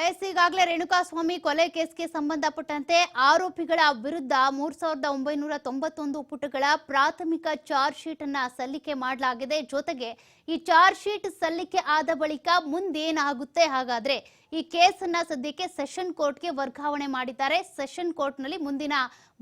ಈಗಾಗಲೇ ರೇಣುಕಾಸ್ವಾಮಿ ಕೊಲೆ ಕೇಸ್ಗೆ ಸಂಬಂಧಪಟ್ಟಂತೆ ಆರೋಪಿಗಳ ವಿರುದ್ಧ 3991 ಪುಟಗಳ ಪ್ರಾಥಮಿಕ ಚಾರ್ಜ್ ಶೀಟ್ ಅನ್ನು ಸಲ್ಲಿಕೆ ಮಾಡಲಾಗಿದೆ. ಜೊತೆಗೆ ಈ ಚಾರ್ಜ್ ಶೀಟ್ ಸಲ್ಲಿಕೆ ಆದ ಬಳಿಕ ಮುಂದೇನಾಗುತ್ತೆ, ಹಾಗಾದ್ರೆ ಈ ಕೇಸನ್ನ ಸದ್ಯಕ್ಕೆ ಸೆಷನ್ ಕೋರ್ಟ್ಗೆ ವರ್ಗಾವಣೆ ಮಾಡಿದ್ದಾರೆ. ಸೆಷನ್ ಕೋರ್ಟ್ನಲ್ಲಿ ಮುಂದಿನ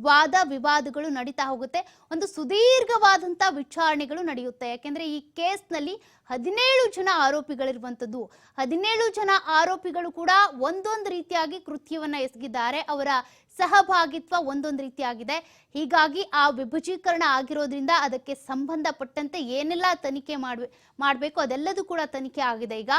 ವಾದ ವಿವಾದಗಳು ನಡೀತಾ ಹೋಗುತ್ತೆ. ಒಂದು ಸುದೀರ್ಘವಾದಂತ ವಿಚಾರಣೆಗಳು ನಡೆಯುತ್ತೆ. ಯಾಕೆಂದ್ರೆ ಈ ಕೇಸ್ನಲ್ಲಿ 17 ಜನ ಆರೋಪಿಗಳಿರುವಂತದ್ದು. 17 ಜನ ಆರೋಪಿಗಳು ಕೂಡ ಒಂದೊಂದು ರೀತಿಯಾಗಿ ಕೃತ್ಯವನ್ನ ಎಸಗಿದ್ದಾರೆ. ಅವರ ಸಹಭಾಗಿತ್ವ ಒಂದೊಂದು ರೀತಿಯಾಗಿದೆ. ಹೀಗಾಗಿ ಆ ವಿಭಜೀಕರಣ ಆಗಿರೋದ್ರಿಂದ ಅದಕ್ಕೆ ಸಂಬಂಧಪಟ್ಟಂತೆ ಏನೆಲ್ಲ ತನಿಖೆ ಮಾಡಬೇಕು ಅದೆಲ್ಲದೂ ಕೂಡ ತನಿಖೆ ಆಗಿದೆ. ಈಗ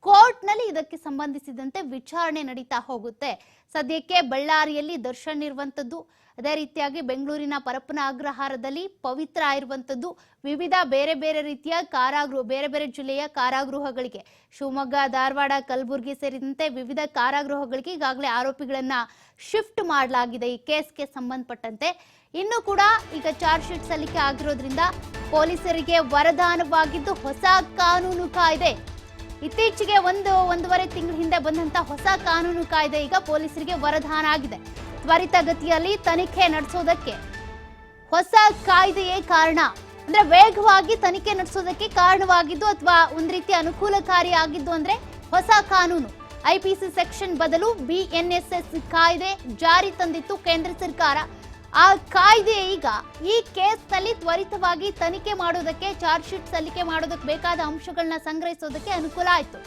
ಕೋರ್ಟ್ ನಲ್ಲಿ ಇದಕ್ಕೆ ಸಂಬಂಧಿಸಿದಂತೆ ವಿಚಾರಣೆ ನಡೀತಾ ಹೋಗುತ್ತೆ. ಸದ್ಯಕ್ಕೆ ಬಳ್ಳಾರಿಯಲ್ಲಿ ದರ್ಶನ್ ಇರುವಂತದ್ದು, ಅದೇ ರೀತಿಯಾಗಿ ಬೆಂಗಳೂರಿನ ಪರಪ್ಪನ ಅಗ್ರಹಾರದಲ್ಲಿ ಪವಿತ್ರ ಇರುವಂತದ್ದು, ವಿವಿಧ ಬೇರೆ ಬೇರೆ ರೀತಿಯ ಬೇರೆ ಬೇರೆ ಜಿಲ್ಲೆಯ ಕಾರಾಗೃಹಗಳಿಗೆ, ಶಿವಮೊಗ್ಗ, ಧಾರವಾಡ, ಕಲಬುರಗಿ ಸೇರಿದಂತೆ ವಿವಿಧ ಕಾರಾಗೃಹಗಳಿಗೆ ಈಗಾಗಲೇ ಆರೋಪಿಗಳನ್ನ ಶಿಫ್ಟ್ ಮಾಡಲಾಗಿದೆ ಈ ಕೇಸ್ಗೆ ಸಂಬಂಧಪಟ್ಟಂತೆ. ಇನ್ನು ಕೂಡ ಈಗ ಚಾರ್ಜ್ ಶೀಟ್ ಸಲ್ಲಿಕೆ ಆಗಿರೋದ್ರಿಂದ ಪೊಲೀಸರಿಗೆ ವರದಾನವಾಗಿದ್ದು ಹೊಸ ಕಾನೂನು ಕಾಯ್ದೆ. ಇತ್ತೀಚೆಗೆ ಒಂದೂವರೆ ತಿಂಗಳ ಹಿಂದೆ ಬಂದಂತ ಹೊಸ ಕಾನೂನು ಕಾಯ್ದೆ ಈಗ ಪೊಲೀಸರಿಗೆ ವರದಾನ ಆಗಿದೆ. ತ್ವರಿತಗತಿಯಲ್ಲಿ ತನಿಖೆ ನಡೆಸೋದಕ್ಕೆ ಹೊಸ ಕಾಯ್ದೆಯೇ ಕಾರಣ, ಅಂದ್ರೆ ವೇಗವಾಗಿ ತನಿಖೆ ನಡೆಸೋದಕ್ಕೆ ಕಾರಣವಾಗಿದ್ದು ಅಥವಾ ಒಂದ್ ರೀತಿ ಅನುಕೂಲಕಾರಿ ಆಗಿದ್ದು ಅಂದ್ರೆ ಹೊಸ ಕಾನೂನು. ಐಪಿಸಿ ಸೆಕ್ಷನ್ ಬದಲು BNSS ಕಾಯ್ದೆ ಜಾರಿ ತಂದಿತ್ತು ಕೇಂದ್ರ ಸರ್ಕಾರ. ಆ ಕಾಯ್ದೆ ಈಗ ಈ ಕೇಸ್ನಲ್ಲಿ ತ್ವರಿತವಾಗಿ ತನಿಖೆ ಮಾಡೋದಕ್ಕೆ, ಚಾರ್ಜ್ ಶೀಟ್ ಸಲ್ಲಿಕೆ ಮಾಡೋದಕ್ಕೆ ಬೇಕಾದ ಅಂಶಗಳನ್ನ ಸಂಗ್ರಹಿಸೋದಕ್ಕೆ ಅನುಕೂಲ ಆಯ್ತು.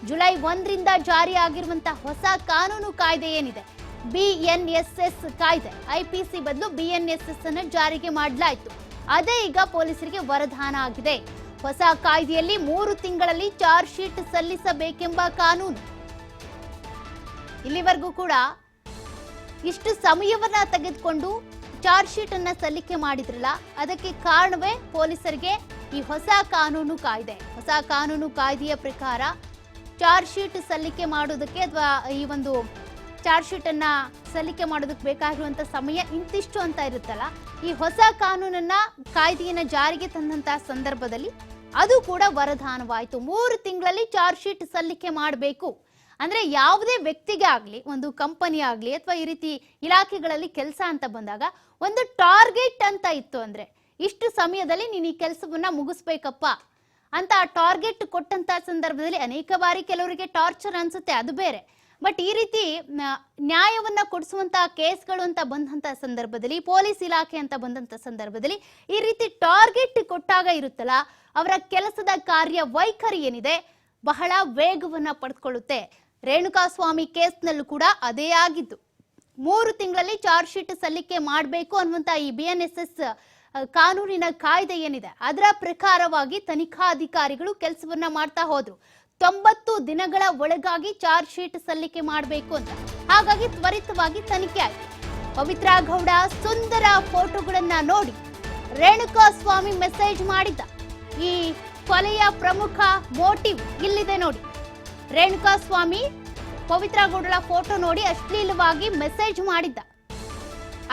ಜುಲೈ 1ರಿಂದ ಜಾರಿ ಆಗಿರುವಂತಹ ಹೊಸ ಕಾನೂನು ಕಾಯ್ದೆ ಏನಿದೆ BNSS ಕಾಯ್ದೆ, IPC ಬದಲು BNSS ಅನ್ನು ಜಾರಿಗೆ ಮಾಡಲಾಯಿತು. ಅದೇ ಈಗ ಪೊಲೀಸರಿಗೆ ವರದಾನ ಆಗಿದೆ. ಹೊಸ ಕಾಯ್ದೆಯಲ್ಲಿ 3 ತಿಂಗಳಲ್ಲಿ ಚಾರ್ಜ್ ಶೀಟ್ ಸಲ್ಲಿಸಬೇಕೆಂಬ ಕಾನೂನು. ಇಲ್ಲಿವರೆಗೂ ಕೂಡ ಇಷ್ಟು ಸಮಯವನ್ನ ತೆಗೆದುಕೊಂಡು ಚಾರ್ಜ್ ಶೀಟ್ ಅನ್ನ ಸಲ್ಲಿಕೆ ಮಾಡಿದ್ರಲ್ಲ, ಅದಕ್ಕೆ ಕಾರಣವೇ ಪೊಲೀಸರಿಗೆ ಈ ಹೊಸ ಕಾನೂನು ಕಾಯ್ದೆ. ಹೊಸ ಕಾನೂನು ಕಾಯ್ದೆಯ ಪ್ರಕಾರ ಚಾರ್ಜ್ ಶೀಟ್ ಸಲ್ಲಿಕೆ ಮಾಡೋದಕ್ಕೆ ಅಥವಾ ಈ ಒಂದು ಚಾರ್ಜ್ ಶೀಟ್ ಅನ್ನ ಸಲ್ಲಿಕೆ ಮಾಡೋದಕ್ಕೆ ಬೇಕಾಗಿರುವಂತ ಸಮಯ ಇಂತಿಷ್ಟು ಅಂತ ಇರುತ್ತಲ್ಲ, ಈ ಹೊಸ ಕಾನೂನನ್ನ ಕಾಯ್ದೆಯನ್ನ ಜಾರಿಗೆ ತಂದಂತಹ ಸಂದರ್ಭದಲ್ಲಿ ಅದು ಕೂಡ ವರದಾನವಾಯಿತು. 3 ತಿಂಗಳಲ್ಲಿ ಚಾರ್ಜ್ ಶೀಟ್ ಸಲ್ಲಿಕೆ ಮಾಡಬೇಕು. ಅಂದ್ರೆ ಯಾವುದೇ ವ್ಯಕ್ತಿಗೆ ಆಗ್ಲಿ, ಒಂದು ಕಂಪನಿ ಆಗ್ಲಿ ಅಥವಾ ಈ ರೀತಿ ಇಲಾಖೆಗಳಲ್ಲಿ ಕೆಲಸ ಅಂತ ಬಂದಾಗ ಒಂದು ಟಾರ್ಗೆಟ್ ಅಂತ ಇತ್ತು. ಅಂದ್ರೆ ಇಷ್ಟು ಸಮಯದಲ್ಲಿ ನೀನು ಈ ಕೆಲಸವನ್ನ ಮುಗಿಸ್ಬೇಕಪ್ಪ ಅಂತ ಆ ಟಾರ್ಗೆಟ್ ಕೊಟ್ಟಂತ ಸಂದರ್ಭದಲ್ಲಿ ಅನೇಕ ಬಾರಿ ಕೆಲವರಿಗೆ ಟಾರ್ಚರ್ ಅನ್ಸುತ್ತೆ, ಅದು ಬೇರೆ. ಬಟ್ ಈ ರೀತಿ ನ್ಯಾಯವನ್ನ ಕೊಡಿಸುವಂತಹ ಕೇಸ್ಗಳು ಅಂತ ಬಂದಂತ ಸಂದರ್ಭದಲ್ಲಿ, ಪೊಲೀಸ್ ಇಲಾಖೆ ಅಂತ ಬಂದಂತ ಸಂದರ್ಭದಲ್ಲಿ ಈ ರೀತಿ ಟಾರ್ಗೆಟ್ ಕೊಟ್ಟಾಗ ಇರುತ್ತಲ್ಲ, ಅವರ ಕೆಲಸದ ಕಾರ್ಯ ವೈಖರಿ ಏನಿದೆ ಬಹಳ ವೇಗವನ್ನ ಪಡೆದುಕೊಳ್ಳುತ್ತೆ. ರೇಣುಕಾಸ್ವಾಮಿ ಕೇಸ್ನಲ್ಲೂ ಕೂಡ ಅದೇ ಆಗಿದ್ದು. 3 ತಿಂಗಳಲ್ಲಿ ಚಾರ್ಜ್ ಶೀಟ್ ಸಲ್ಲಿಕೆ ಮಾಡಬೇಕು ಅನ್ನುವಂತ ಈ BNSS ಕಾನೂನಿನ ಕಾಯ್ದೆ ಏನಿದೆ ಅದರ ಪ್ರಕಾರವಾಗಿ ತನಿಖಾಧಿಕಾರಿಗಳು ಕೆಲಸವನ್ನ ಮಾಡ್ತಾ ಹೋದ್ರು. 90 ದಿನಗಳ ಒಳಗಾಗಿ ಚಾರ್ಜ್ ಶೀಟ್ ಸಲ್ಲಿಕೆ ಮಾಡಬೇಕು ಅಂತ. ಹಾಗಾಗಿ ತ್ವರಿತವಾಗಿ ತನಿಖೆ ಆಯ್ತು. ಪವಿತ್ರ ಗೌಡ ಸುಂದರ ಫೋಟೋಗಳನ್ನ ನೋಡಿ ರೇಣುಕಾಸ್ವಾಮಿ ಮೆಸೇಜ್ ಮಾಡಿದ್ದ. ಈ ಕೊಲೆಯ ಪ್ರಮುಖ ಮೋಟಿವ್ ಇಲ್ಲಿದೆ ನೋಡಿ. ರೇಣುಕಾಸ್ವಾಮಿ ಪವಿತ್ರ ಗೌಡಳ ಫೋಟೋ ನೋಡಿ ಅಶ್ಲೀಲವಾಗಿ ಮೆಸೇಜ್ ಮಾಡಿದ್ದ.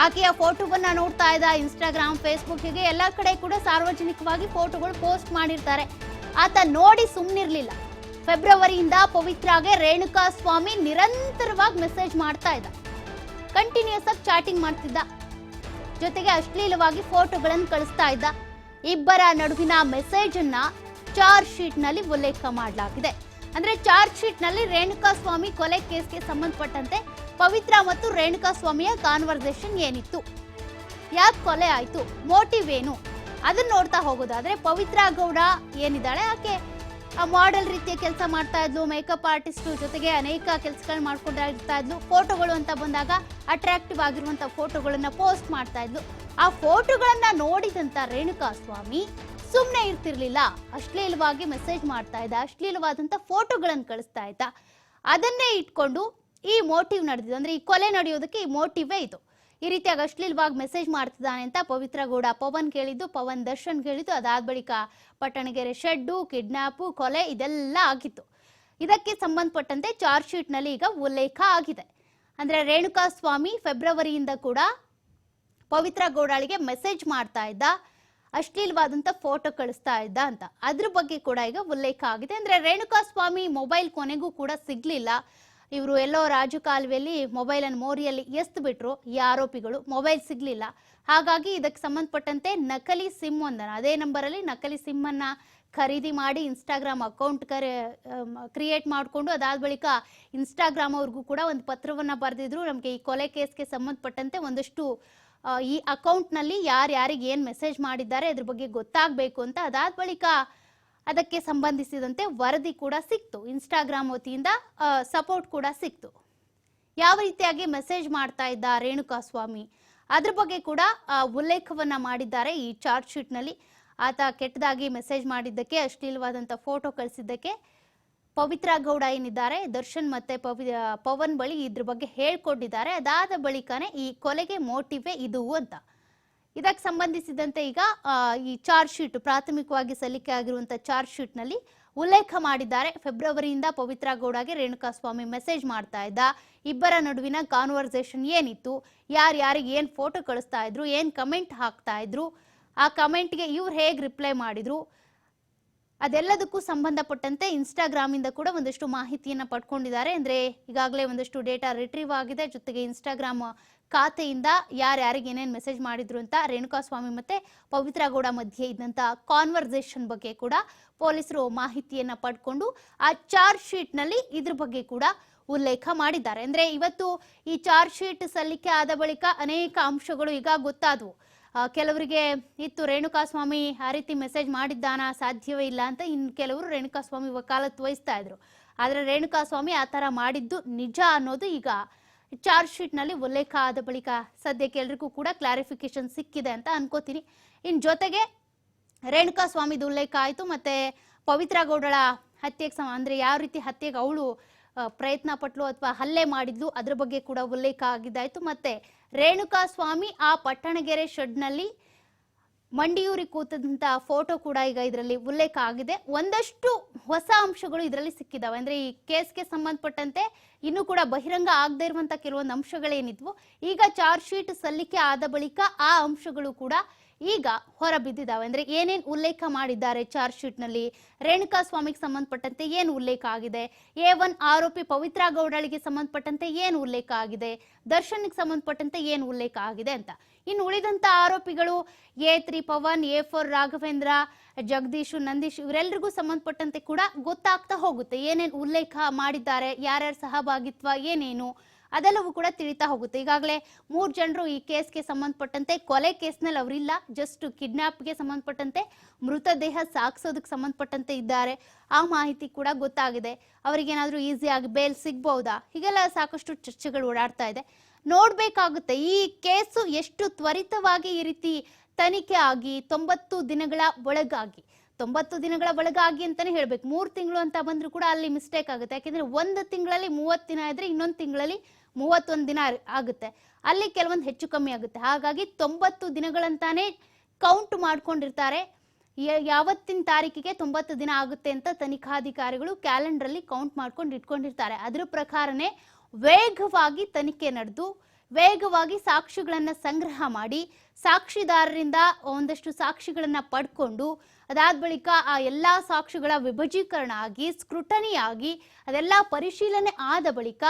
ಆಕೆಯ ಫೋಟೋವನ್ನ ನೋಡ್ತಾ ಇದ್ದ. ಇನ್ಸ್ಟಾಗ್ರಾಮ್, ಫೇಸ್ಬುಕ್ ಹೀಗೆ ಎಲ್ಲ ಕಡೆ ಕೂಡ ಸಾರ್ವಜನಿಕವಾಗಿ ಫೋಟೋಗಳು ಪೋಸ್ಟ್ ಮಾಡಿರ್ತಾರೆ. ಆತ ನೋಡಿ ಸುಮ್ಮನಿರ್ಲಿಲ್ಲ. ಫೆಬ್ರವರಿಯಿಂದ ಪವಿತ್ರಾಗೆ ರೇಣುಕಾಸ್ವಾಮಿ ನಿರಂತರವಾಗಿ ಮೆಸೇಜ್ ಮಾಡ್ತಾ ಇದ್ದ. ಕಂಟಿನ್ಯೂಸ್ ಆಗಿ ಚಾಟಿಂಗ್ ಮಾಡ್ತಿದ್ದ. ಜೊತೆಗೆ ಅಶ್ಲೀಲವಾಗಿ ಫೋಟೋಗಳನ್ನು ಕಳಿಸ್ತಾ ಇದ್ದ. ಇಬ್ಬರ ನಡುವಿನ ಮೆಸೇಜ್ ಅನ್ನ ಚಾರ್ಜ್ ಶೀಟ್ ನಲ್ಲಿ ಉಲ್ಲೇಖ ಮಾಡಲಾಗಿದೆ. ಅಂದ್ರೆ ಚಾರ್ಜ್ ಶೀಟ್ ನಲ್ಲಿ ರೇಣುಕಾಸ್ವಾಮಿ ಕೊಲೆ ಕೇಸ್ಗೆ ಸಂಬಂಧಪಟ್ಟಂತೆ ಪವಿತ್ರ ಮತ್ತು ರೇಣುಕಾಸ್ವಾಮಿಯ ಕಾನ್ವರ್ಸೇಷನ್ ಏನಿತ್ತು, ಯಾಕೆ ಕೊಲೆ ಆಯ್ತು, ಮೋಟಿವ್ ಏನು, ಅದನ್ನ ನೋಡ್ತಾ ಹೋಗೋದಾದ್ರೆ ಪವಿತ್ರ ಗೌಡ ಏನಿದ್ದಾಳೆ ಆಕೆ ಮಾಡೆಲ್ ರೀತಿಯ ಕೆಲಸ ಮಾಡ್ತಾ ಇದ್ಲು, ಮೇಕಪ್ ಆರ್ಟಿಸ್ಟ್, ಜೊತೆಗೆ ಅನೇಕ ಕೆಲಸಗಳು ಮಾಡ್ಕೊಂಡಿರ್ತಾ ಇದ್ಲು. ಫೋಟೋಗಳು ಅಂತ ಬಂದಾಗ ಅಟ್ರಾಕ್ಟಿವ್ ಆಗಿರುವಂತ ಫೋಟೋಗಳನ್ನ ಪೋಸ್ಟ್ ಮಾಡ್ತಾ ಇದ್ಲು. ಆ ಫೋಟೋಗಳನ್ನ ನೋಡಿದಂತ ರೇಣುಕಾಸ್ವಾಮಿ ಸುಮ್ಮನೆ ಇರ್ತಿರ್ಲಿಲ್ಲ. ಅಶ್ಲೀಲವಾಗಿ ಮೆಸೇಜ್ ಮಾಡ್ತಾ ಇದ್ದ, ಅಶ್ಲೀಲವಾದಂತ ಫೋಟೋಗಳನ್ನು ಕಳಿಸ್ತಾ ಇದ್ದ. ಅದನ್ನೇ ಇಟ್ಕೊಂಡು ಈ ಮೋಟಿವ್ ನಡೆದಿದೆ. ಅಂದ್ರೆ ಈ ಕೊಲೆ ನಡೆಯೋದಕ್ಕೆ ಈ ಮೋಟಿವೇ ಇದು. ಈ ರೀತಿಯಾಗಿ ಅಶ್ಲೀಲವಾಗಿ ಮೆಸೇಜ್ ಮಾಡ್ತಿದ್ದಾನೆ ಅಂತ ಪವಿತ್ರ ಗೌಡ ಪವನ್ ಕೇಳಿದ್ದು, ಪವನ್ ದರ್ಶನ್ ಕೇಳಿದ್ದು. ಅದಾದ ಬಳಿಕ ಪಟ್ಟಣಗೆರೆ ಶೆಡ್ಡು, ಕಿಡ್ನಾಪು, ಕೊಲೆ ಇದೆಲ್ಲ ಆಗಿತ್ತು. ಇದಕ್ಕೆ ಸಂಬಂಧಪಟ್ಟಂತೆ ಚಾರ್ಜ್ ಶೀಟ್ ನಲ್ಲಿ ಈಗ ಉಲ್ಲೇಖ ಆಗಿದೆ. ಅಂದ್ರೆ ರೇಣುಕಾಸ್ವಾಮಿ ಫೆಬ್ರವರಿಯಿಂದ ಕೂಡ ಪವಿತ್ರ ಗೌಡಳಿಗೆ ಮೆಸೇಜ್ ಮಾಡ್ತಾ ಇದ್ದ, ಅಶ್ಲೀಲವಾದಂತ ಫೋಟೋ ಕಳಿಸ್ತಾ ಇದ್ದ ಅಂತ. ಅದ್ರ ಬಗ್ಗೆ ಕೂಡ ಈಗ ಉಲ್ಲೇಖ ಆಗಿದೆ. ಅಂದ್ರೆ ರೇಣುಕಾಸ್ವಾಮಿ ಮೊಬೈಲ್ ಕೊನೆಗೂ ಕೂಡ ಸಿಗ್ಲಿಲ್ಲ. ಇವರು ಎಲ್ಲೋ ರಾಜಕಾಲುವೆಯಲ್ಲಿ ಮೊಬೈಲನ್ನು ಮೋರಿಯಲ್ಲಿ ಎಸ್ದು ಬಿಟ್ರು ಈ ಆರೋಪಿಗಳು. ಮೊಬೈಲ್ ಸಿಗ್ಲಿಲ್ಲ. ಹಾಗಾಗಿ ಇದಕ್ಕೆ ಸಂಬಂಧಪಟ್ಟಂತೆ ನಕಲಿ ಸಿಮ್ ಒಂದನ್ನು, ಅದೇ ನಂಬರಲ್ಲಿ ನಕಲಿ ಸಿಮ್ ಅನ್ನ ಖರೀದಿ ಮಾಡಿ ಇನ್ಸ್ಟಾಗ್ರಾಮ್ ಅಕೌಂಟ್ ಕ್ರಿಯೇಟ್ ಮಾಡಿಕೊಂಡು ಅದಾದ ಬಳಿಕ ಇನ್ಸ್ಟಾಗ್ರಾಮ್ ಅವ್ರಿಗೂ ಕೂಡ ಒಂದು ಪತ್ರವನ್ನ ಬರೆದಿದ್ರು. ನಮಗೆ ಈ ಕೊಲೆ ಕೇಸ್ಗೆ ಸಂಬಂಧಪಟ್ಟಂತೆ ಒಂದಷ್ಟು ಈ ಅಕೌಂಟ್ನಲ್ಲಿ ಯಾರ್ಯಾರಿಗೆ ಏನು ಮೆಸೇಜ್ ಮಾಡಿದ್ದಾರೆ ಅದ್ರ ಬಗ್ಗೆ ಗೊತ್ತಾಗಬೇಕು ಅಂತ. ಅದಾದ ಬಳಿಕ ಅದಕ್ಕೆ ಸಂಬಂಧಿಸಿದಂತೆ ವರದಿ ಕೂಡ ಸಿಕ್ತು. ಇನ್ಸ್ಟಾಗ್ರಾಮ್ ವತಿಯಿಂದ ಸಪೋರ್ಟ್ ಕೂಡ ಸಿಕ್ತು. ಯಾವ ರೀತಿಯಾಗಿ ಮೆಸೇಜ್ ಮಾಡ್ತಾ ಇದ್ದ ರೇಣುಕಾಸ್ವಾಮಿ ಅದ್ರ ಬಗ್ಗೆ ಕೂಡ ಉಲ್ಲೇಖವನ್ನ ಮಾಡಿದ್ದಾರೆ ಈ ಚಾರ್ಜ್ ಶೀಟ್ನಲ್ಲಿ. ಆತ ಕೆಟ್ಟದಾಗಿ ಮೆಸೇಜ್ ಮಾಡಿದ್ದಕ್ಕೆ, ಅಶ್ಲೀಲವಾದಂಥ ಫೋಟೋ ಕಳಿಸಿದ್ದಕ್ಕೆ ಪವಿತ್ರ ಗೌಡ ಏನಿದ್ದಾರೆ ದರ್ಶನ್ ಮತ್ತೆ ಪವನ್ ಬಳಿ ಇದ್ರ ಬಗ್ಗೆ ಹೇಳ್ಕೊಂಡಿದ್ದಾರೆ. ಅದಾದ ಬಳಿಕನೇ ಈ ಕೊಲೆಗೆ ಮೋಟಿವೇ ಇದು ಅಂತ. ಇದಕ್ಕೆ ಸಂಬಂಧಿಸಿದಂತೆ ಈಗ ಈ ಚಾರ್ಜ್ ಶೀಟ್ ಪ್ರಾಥಮಿಕವಾಗಿ ಸಲ್ಲಿಕೆ ಆಗಿರುವಂಥ ಚಾರ್ಜ್ ಶೀಟ್ ನಲ್ಲಿ ಉಲ್ಲೇಖ ಮಾಡಿದ್ದಾರೆ. ಫೆಬ್ರವರಿಯಿಂದ ಪವಿತ್ರ ಗೌಡಗೆ ರೇಣುಕಾಸ್ವಾಮಿ ಮೆಸೇಜ್ ಮಾಡ್ತಾ ಇದ್ದ, ಇಬ್ಬರ ನಡುವಿನ ಕಾನ್ವರ್ಸೇಷನ್ ಏನಿತ್ತು, ಯಾರಿಗೆ ಏನ್ ಫೋಟೋ ಕಳಿಸ್ತಾ ಇದ್ರು, ಏನ್ ಕಮೆಂಟ್ ಹಾಕ್ತಾ ಇದ್ರು, ಆ ಕಮೆಂಟ್ಗೆ ಇವ್ರು ಹೇಗೆ ರಿಪ್ಲೈ ಮಾಡಿದ್ರು, ಅದೆಲ್ಲದಕ್ಕೂ ಸಂಬಂಧಪಟ್ಟಂತೆ ಇನ್ಸ್ಟಾಗ್ರಾಮ್ ಇಂದ ಕೂಡ ಒಂದಷ್ಟು ಮಾಹಿತಿಯನ್ನ ಪಡ್ಕೊಂಡಿದ್ದಾರೆ. ಅಂದ್ರೆ ಈಗಾಗಲೇ ಒಂದಷ್ಟು ಡೇಟಾ ರಿಟ್ರೀವ್ ಆಗಿದೆ. ಜೊತೆಗೆ ಇನ್ಸ್ಟಾಗ್ರಾಮ್ ಖಾತೆಯಿಂದ ಯಾರಿಗೆ ಏನೇನು ಮೆಸೇಜ್ ಮಾಡಿದ್ರು ಅಂತ ರೇಣುಕಾಸ್ವಾಮಿ ಮತ್ತೆ ಪವಿತ್ರ ಗೌಡ ಮಧ್ಯೆ ಇದ್ದಂತ ಕಾನ್ವರ್ಸೇಷನ್ ಬಗ್ಗೆ ಕೂಡ ಪೊಲೀಸರು ಮಾಹಿತಿಯನ್ನ ಪಡ್ಕೊಂಡು ಆ ಚಾರ್ಜ್ ಶೀಟ್ ನಲ್ಲಿ ಇದ್ರ ಬಗ್ಗೆ ಕೂಡ ಉಲ್ಲೇಖ ಮಾಡಿದ್ದಾರೆ. ಅಂದ್ರೆ ಇವತ್ತು ಈ ಚಾರ್ಜ್ ಶೀಟ್ ಸಲ್ಲಿಕೆ ಆದ ಬಳಿಕ ಅನೇಕ ಅಂಶಗಳು ಈಗ ಗೊತ್ತಾದವು. ಕೆಲವರಿಗೆ ಇತ್ತು ರೇಣುಕಾಸ್ವಾಮಿ ಆ ರೀತಿ ಮೆಸೇಜ್ ಮಾಡಿದ್ದಾನ, ಸಾಧ್ಯವೇ ಇಲ್ಲ ಅಂತ. ಇನ್ನು ಕೆಲವರು ರೇಣುಕಾಸ್ವಾಮಿ ವಕಾಲತ್ತು ವಹಿಸ್ತಾ ಇದ್ರು. ಆದ್ರೆ ರೇಣುಕಾಸ್ವಾಮಿ ಆ ತರ ಮಾಡಿದ್ದು ನಿಜ ಅನ್ನೋದು ಈಗ ಚಾರ್ಜ್ ಶೀಟ್ ನಲ್ಲಿ ಉಲ್ಲೇಖ ಆದ ಬಳಿಕ ಸದ್ಯಕ್ಕೆ ಎಲ್ರಿಗೂ ಕೂಡ ಕ್ಲಾರಿಫಿಕೇಶನ್ ಸಿಕ್ಕಿದೆ ಅಂತ ಅನ್ಕೋತೀನಿ. ಇನ್ ಜೊತೆಗೆ ರೇಣುಕಾಸ್ವಾಮಿದು ಉಲ್ಲೇಖ ಆಯ್ತು, ಮತ್ತೆ ಪವಿತ್ರ ಗೌಡಳ ಹತ್ಯೆಗೆ ಅಂದ್ರೆ ಯಾವ ರೀತಿ ಹತ್ಯೆಗೆ ಅವಳು ಪ್ರಯತ್ನ ಪಟ್ಲು ಅಥವಾ ಹಲ್ಲೆ ಮಾಡಿದ್ಲು ಅದ್ರ ಬಗ್ಗೆ ಕೂಡ ಉಲ್ಲೇಖ ಆಗಿದ್ದಾಯ್ತು. ಮತ್ತೆ ರೇಣುಕಾಸ್ವಾಮಿ ಆ ಪಟ್ಟಣಗೆರೆ ಶೆಡ್ ನಲ್ಲಿ ಮಂಡಿಯೂರಿ ಕೂತಂತ ಫೋಟೋ ಕೂಡ ಈಗ ಇದರಲ್ಲಿ ಉಲ್ಲೇಖ ಆಗಿದೆ. ಒಂದಷ್ಟು ಹೊಸ ಅಂಶಗಳು ಇದರಲ್ಲಿ ಸಿಕ್ಕಿದಾವೆ. ಅಂದ್ರೆ ಈ ಕೇಸ್ಗೆ ಸಂಬಂಧಪಟ್ಟಂತೆ ಇನ್ನೂ ಕೂಡ ಬಹಿರಂಗ ಆಗದೆ ಇರುವಂತ ಕೆಲವೊಂದು ಅಂಶಗಳೇನಿದ್ವು ಈಗ ಚಾರ್ಜ್ ಶೀಟ್ ಸಲ್ಲಿಕೆ ಆದ ಬಳಿಕ ಆ ಅಂಶಗಳು ಕೂಡ ಈಗ ಹೊರಬಿದ್ದಿದ್ದಾವೆ. ಅಂದ್ರೆ ಏನೇನ್ ಉಲ್ಲೇಖ ಮಾಡಿದ್ದಾರೆ ಚಾರ್ಜ್ ಶೀಟ್ ನಲ್ಲಿ, ರೇಣುಕಾಸ್ವಾಮಿಗೆ ಸಂಬಂಧಪಟ್ಟಂತೆ ಏನು ಉಲ್ಲೇಖ ಆಗಿದೆ, A1 ಆರೋಪಿ ಪವಿತ್ರ ಗೌಡಳಿಗೆ ಸಂಬಂಧಪಟ್ಟಂತೆ ಏನು ಉಲ್ಲೇಖ ಆಗಿದೆ, ದರ್ಶನ್ಗೆ ಸಂಬಂಧಪಟ್ಟಂತೆ ಏನು ಉಲ್ಲೇಖ ಆಗಿದೆ ಅಂತ. ಇನ್ನು ಉಳಿದಂತ ಆರೋಪಿಗಳು A3 ಪವನ್, A4 ರಾಘವೇಂದ್ರ, ಜಗದೀಶ್, ನಂದೀಶ್ ಇವರೆಲ್ಲರಿಗೂ ಸಂಬಂಧಪಟ್ಟಂತೆ ಕೂಡ ಗೊತ್ತಾಗ್ತಾ ಹೋಗುತ್ತೆ ಏನೇನು ಉಲ್ಲೇಖ ಮಾಡಿದ್ದಾರೆ, ಯಾರ್ಯಾರ ಸಹಭಾಗಿತ್ವ ಏನೇನು ಅದೆಲ್ಲವೂ ಕೂಡ ತಿಳಿತಾ ಹೋಗುತ್ತೆ. ಈಗಾಗಲೇ 3 ಜನರು ಈ ಕೇಸ್ಗೆ ಸಂಬಂಧಪಟ್ಟಂತೆ, ಕೊಲೆ ಕೇಸ್ನಲ್ಲಿ ಅವರಿಲ್ಲ, ಜಸ್ಟ್ ಕಿಡ್ನಾಪ್ಗೆ ಸಂಬಂಧಪಟ್ಟಂತೆ ಮೃತದೇಹ ಸಾಗಿಸೋದಕ್ಕೆ ಸಂಬಂಧಪಟ್ಟಂತೆ ಇದ್ದಾರೆ. ಆ ಮಾಹಿತಿ ಕೂಡ ಗೊತ್ತಾಗಿದೆ. ಅವರಿಗೇನಾದ್ರೂ ಈಸಿಯಾಗಿ ಬೇಲ್ ಸಿಗ್ಬಹುದಾ, ಹೀಗೆಲ್ಲ ಸಾಕಷ್ಟು ಚರ್ಚೆಗಳು ಓಡಾಡ್ತಾ ಇದೆ. ನೋಡ್ಬೇಕಾಗುತ್ತೆ ಈ ಕೇಸು ಎಷ್ಟು ತ್ವರಿತವಾಗಿ ಈ ರೀತಿ ತನಿಖೆ ಆಗಿ 90 ದಿನಗಳ ಒಳಗಾಗಿ, 90 ದಿನಗಳ ಒಳಗಾಗಿ ಅಂತಾನೆ ಹೇಳ್ಬೇಕು. 3 ತಿಂಗಳು ಅಂತ ಬಂದ್ರು ಕೂಡ ಅಲ್ಲಿ ಮಿಸ್ಟೇಕ್ ಆಗುತ್ತೆ. ಯಾಕೆಂದ್ರೆ 1 ತಿಂಗಳಲ್ಲಿ 30 ದಿನ ಇದ್ರೆ ಇನ್ನೊಂದು ತಿಂಗಳಲ್ಲಿ 31 ದಿನ ಆಗುತ್ತೆ. ಅಲ್ಲಿ ಕೆಲವೊಂದು ಹೆಚ್ಚು ಕಮ್ಮಿ ಆಗುತ್ತೆ. ಹಾಗಾಗಿ 90 ದಿನಗಳಂತಾನೆ ಕೌಂಟ್ ಮಾಡ್ಕೊಂಡಿರ್ತಾರೆ. ಯಾವತ್ತಿನ ತಾರೀಕಿಗೆ 90 ದಿನ ಆಗುತ್ತೆ ಅಂತ ತನಿಖಾಧಿಕಾರಿಗಳು ಕ್ಯಾಲೆಂಡರ್ ಅಲ್ಲಿ ಕೌಂಟ್ ಮಾಡ್ಕೊಂಡು ಇಟ್ಕೊಂಡಿರ್ತಾರೆ. ಅದ್ರ ಪ್ರಕಾರನೇ ವೇಗವಾಗಿ ತನಿಖೆ ನಡೆದು ವೇಗವಾಗಿ ಸಾಕ್ಷಿಗಳನ್ನ ಸಂಗ್ರಹ ಮಾಡಿ ಸಾಕ್ಷಿದಾರರಿಂದ ಒಂದಷ್ಟು ಸಾಕ್ಷಿಗಳನ್ನ ಪಡ್ಕೊಂಡು ಅದಾದ ಬಳಿಕ ಆ ಎಲ್ಲಾ ಸಾಕ್ಷಿಗಳ ವಿಭಜೀಕರಣ ಆಗಿ ಸ್ಕ್ರೂಟನಿ ಆಗಿ ಅದೆಲ್ಲ ಪರಿಶೀಲನೆ ಆದ ಬಳಿಕ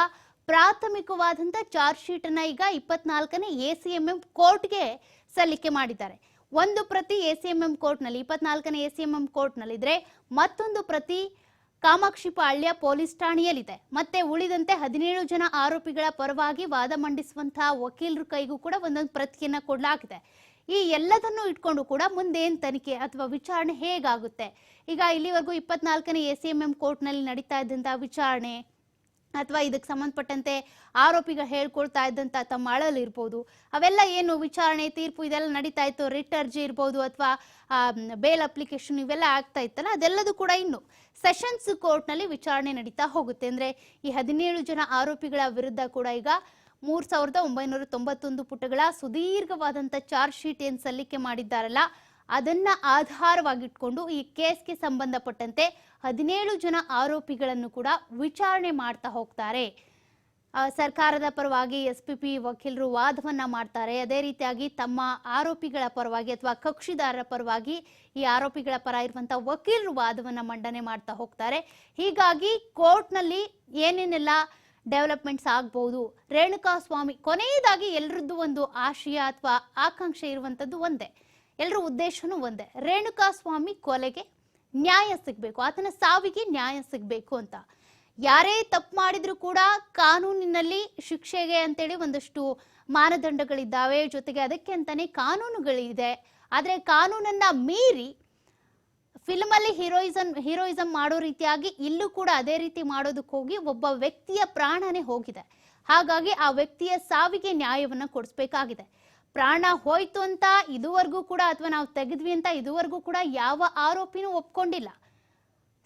ಪ್ರಾಥಮಿಕವಾದಂತ ಚಾರ್ಜ್ ಶೀಟ್ ಅನ್ನ ಈಗ 24ನೇ ACMM ಕೋರ್ಟ್ಗೆ ಸಲ್ಲಿಕೆ ಮಾಡಿದ್ದಾರೆ. ಒಂದು ಪ್ರತಿ ACMM ಕೋರ್ಟ್ ನಲ್ಲಿ, 24ನೇ ACMM ಕೋರ್ಟ್ ನಲ್ಲಿ ಇದ್ರೆ ಮತ್ತೊಂದು ಪ್ರತಿ ಕಾಮಾಕ್ಷಿಪಾಳ್ಯ ಪೊಲೀಸ್ ಠಾಣೆಯಲ್ಲಿದೆ. ಮತ್ತೆ ಉಳಿದಂತೆ 17 ಜನ ಆರೋಪಿಗಳ ಪರವಾಗಿ ವಾದ ಮಂಡಿಸುವಂತಹ ವಕೀಲರ ಕೈಗೂ ಕೂಡ ಒಂದೊಂದು ಪ್ರತಿಯನ್ನ ಕೊಡಲಾಗಿದೆ. ಈ ಎಲ್ಲದನ್ನು ಇಟ್ಕೊಂಡು ಕೂಡ ಮುಂದೇನ್ ತನಿಖೆ ಅಥವಾ ವಿಚಾರಣೆ ಹೇಗಾಗುತ್ತೆ, ಈಗ ಇಲ್ಲಿವರೆಗೂ 24ನೇ ACMM ಕೋರ್ಟ್ ನಲ್ಲಿ ನಡೀತಾ ಇದ್ದಂತಹ ವಿಚಾರಣೆ ಅಥವಾ ಇದಕ್ಕೆ ಸಂಬಂಧಪಟ್ಟಂತೆ ಆರೋಪಿಗಳು ಹೇಳ್ಕೊಳ್ತಾ ಇದ್ದಂತ ತಮ್ಮ ಅಳಲು ಇರ್ಬೋದು, ಅವೆಲ್ಲ ಏನು ವಿಚಾರಣೆ ತೀರ್ಪು ಇದೆಲ್ಲ ನಡೀತಾ ಇತ್ತು, ರಿಟ್ ಅರ್ಜಿ ಇರ್ಬೋದು ಅಥವಾ ಬೇಲ್ ಅಪ್ಲಿಕೇಶನ್ ಇವೆಲ್ಲ ಆಗ್ತಾ ಇತ್ತಲ್ಲ, ಅದೆಲ್ಲದೂ ಕೂಡ ಇನ್ನು ಸೆಷನ್ಸ್ ಕೋರ್ಟ್ ನಲ್ಲಿ ವಿಚಾರಣೆ ನಡೀತಾ ಹೋಗುತ್ತೆ. ಅಂದ್ರೆ ಈ 17 ಜನ ಆರೋಪಿಗಳ ವಿರುದ್ಧ ಕೂಡ ಈಗ 3991 ಪುಟಗಳ ಸುದೀರ್ಘವಾದಂತ ಚಾರ್ಜ್ ಶೀಟ್ ಏನ್ ಸಲ್ಲಿಕೆ ಮಾಡಿದ್ದಾರಲ್ಲ ಅದನ್ನ ಆಧಾರವಾಗಿಟ್ಕೊಂಡು ಈ ಕೇಸ್ಗೆ ಸಂಬಂಧಪಟ್ಟಂತೆ 17 ಜನ ಆರೋಪಿಗಳನ್ನು ಕೂಡ ವಿಚಾರಣೆ ಮಾಡ್ತಾ ಹೋಗ್ತಾರೆ. ಸರ್ಕಾರದ ಪರವಾಗಿ SPP ವಕೀಲರು ವಾದವನ್ನ ಮಾಡ್ತಾರೆ. ಅದೇ ರೀತಿಯಾಗಿ ತಮ್ಮ ಆರೋಪಿಗಳ ಪರವಾಗಿ ಅಥವಾ ಕಕ್ಷಿದಾರರ ಪರವಾಗಿ ಈ ಆರೋಪಿಗಳ ಪರ ಇರುವಂತಹ ವಕೀಲರು ವಾದವನ್ನ ಮಂಡನೆ ಮಾಡ್ತಾ ಹೋಗ್ತಾರೆ. ಹೀಗಾಗಿ ಕೋರ್ಟ್ ನಲ್ಲಿ ಏನೇನೆಲ್ಲ ಡೆವಲಪ್ಮೆಂಟ್ಸ್ ಆಗ್ಬಹುದು. ರೇಣುಕಾಸ್ವಾಮಿ ಕೊನೆಯದಾಗಿ ಎಲ್ಲರದ್ದು ಒಂದು ಆಶಯ ಅಥವಾ ಆಕಾಂಕ್ಷೆ ಇರುವಂತದ್ದು ಒಂದೇ, ಎಲ್ಲರ ಉದ್ದೇಶನೂ ಒಂದೇ, ರೇಣುಕಾಸ್ವಾಮಿ ಕೊಲೆಗೆ ನ್ಯಾಯ ಸಿಗಬೇಕು, ಆತನ ಸಾವಿಗೆ ನ್ಯಾಯ ಸಿಗಬೇಕು ಅಂತ. ಯಾರೇ ತಪ್ಪು ಮಾಡಿದ್ರು ಕೂಡ ಕಾನೂನಿನಲ್ಲಿ ಶಿಕ್ಷೆಗೆ ಅಂತೇಳಿ ಒಂದಷ್ಟು ಮಾನದಂಡಗಳಿದ್ದಾವೆ, ಜೊತೆಗೆ ಅದಕ್ಕೆ ಅಂತಾನೆ ಕಾನೂನುಗಳಿದೆ. ಆದರೆ ಕಾನೂನನ್ನ ಮೀರಿ ಫಿಲ್ಮಲ್ಲಿ ಹೀರೋಯಿಸಂ ಮಾಡೋ ರೀತಿಯಾಗಿ ಇಲ್ಲೂ ಕೂಡ ಅದೇ ರೀತಿ ಮಾಡೋದಕ್ಕೆ ಹೋಗಿ ಒಬ್ಬ ವ್ಯಕ್ತಿಯ ಪ್ರಾಣನೇ ಹೋಗಿದೆ. ಹಾಗಾಗಿ ಆ ವ್ಯಕ್ತಿಯ ಸಾವಿಗೆ ನ್ಯಾಯವನ್ನ ಕೊಡಿಸ್ಬೇಕಾಗಿದೆ. ಪ್ರಾಣ ಹೋಯ್ತು ಅಂತ ಇದುವರೆಗೂ ಕೂಡ ಅಥವಾ ನಾವು ತೆಗೆದ್ವಿ ಅಂತ ಇದುವರೆಗೂ ಕೂಡ ಯಾವ ಆರೋಪಿನೂ ಒಪ್ಕೊಂಡಿಲ್ಲ.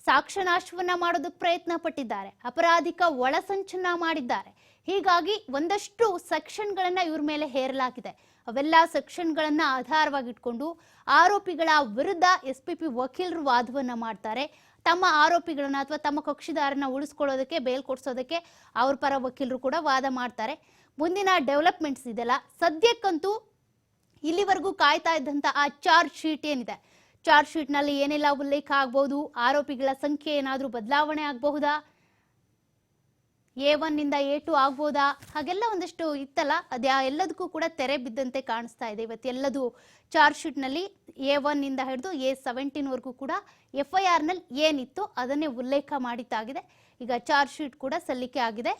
ಸಾಕ್ಷ್ಯನಾಶವನ್ನ ಮಾಡೋದಕ್ಕೆ ಪ್ರಯತ್ನ ಪಟ್ಟಿದ್ದಾರೆ, ಅಪರಾಧಿಕ ಒಳಸಂಚನ್ನ ಮಾಡಿದ್ದಾರೆ. ಹೀಗಾಗಿ ಒಂದಷ್ಟು ಸೆಕ್ಷನ್ಗಳನ್ನ ಇವ್ರ ಮೇಲೆ ಹೇರಲಾಗಿದೆ. ಅವೆಲ್ಲ ಸೆಕ್ಷನ್ಗಳನ್ನ ಆಧಾರವಾಗಿಟ್ಕೊಂಡು ಆರೋಪಿಗಳ ವಿರುದ್ಧ SPP ವಕೀಲರು ವಾದವನ್ನ ಮಾಡ್ತಾರೆ. ತಮ್ಮ ಆರೋಪಿಗಳನ್ನ ಅಥವಾ ತಮ್ಮ ಕಕ್ಷಿದಾರನ ಉಳಿಸ್ಕೊಳ್ಳೋದಕ್ಕೆ, ಬೇಲ್ ಕೊಡ್ಸೋದಕ್ಕೆ ಅವ್ರ ಪರ ವಕೀಲರು ಕೂಡ ವಾದ ಮಾಡ್ತಾರೆ. ಮುಂದಿನ ಡೆವಲಪ್ಮೆಂಟ್ಸ್ ಇದೆಲ್ಲ ಸದ್ಯಕ್ಕಂತೂ ಇಲ್ಲಿವರೆಗೂ ಕಾಯ್ತಾ ಇದ್ದಂತ ಆ ಚಾರ್ಜ್ ಶೀಟ್ ಏನಿದೆ, ಚಾರ್ಜ್ ಶೀಟ್ ನಲ್ಲಿ ಏನೆಲ್ಲ ಉಲ್ಲೇಖ ಆಗಬಹುದು, ಆರೋಪಿಗಳ ಸಂಖ್ಯೆ ಏನಾದ್ರೂ ಬದಲಾವಣೆ ಆಗಬಹುದಾ, A1 ನಿಂದ A2 ಆಗ್ಬೋದಾ, ಹಾಗೆಲ್ಲ ಒಂದಷ್ಟು ಇತ್ತಲ್ಲ, ಅದ್ಯಾ ಎಲ್ಲದಕ್ಕೂ ಕೂಡ ತೆರೆ ಬಿದ್ದಂತೆ ಕಾಣಿಸ್ತಾ ಇದೆ. ಇವತ್ತೆಲ್ಲದು ಚಾರ್ಜ್ ಶೀಟ್ ನಲ್ಲಿ A1 ನಿಂದ ಹಿಡಿದು A17 ವರೆಗೂ ಕೂಡ FIR ನಲ್ಲಿ ಏನಿತ್ತು ಅದನ್ನೇ ಉಲ್ಲೇಖ ಮಾಡಿದ್ದಾಗಿದೆ. ಈಗ ಚಾರ್ಜ್ ಶೀಟ್ ಕೂಡ ಸಲ್ಲಿಕೆ ಆಗಿದೆ.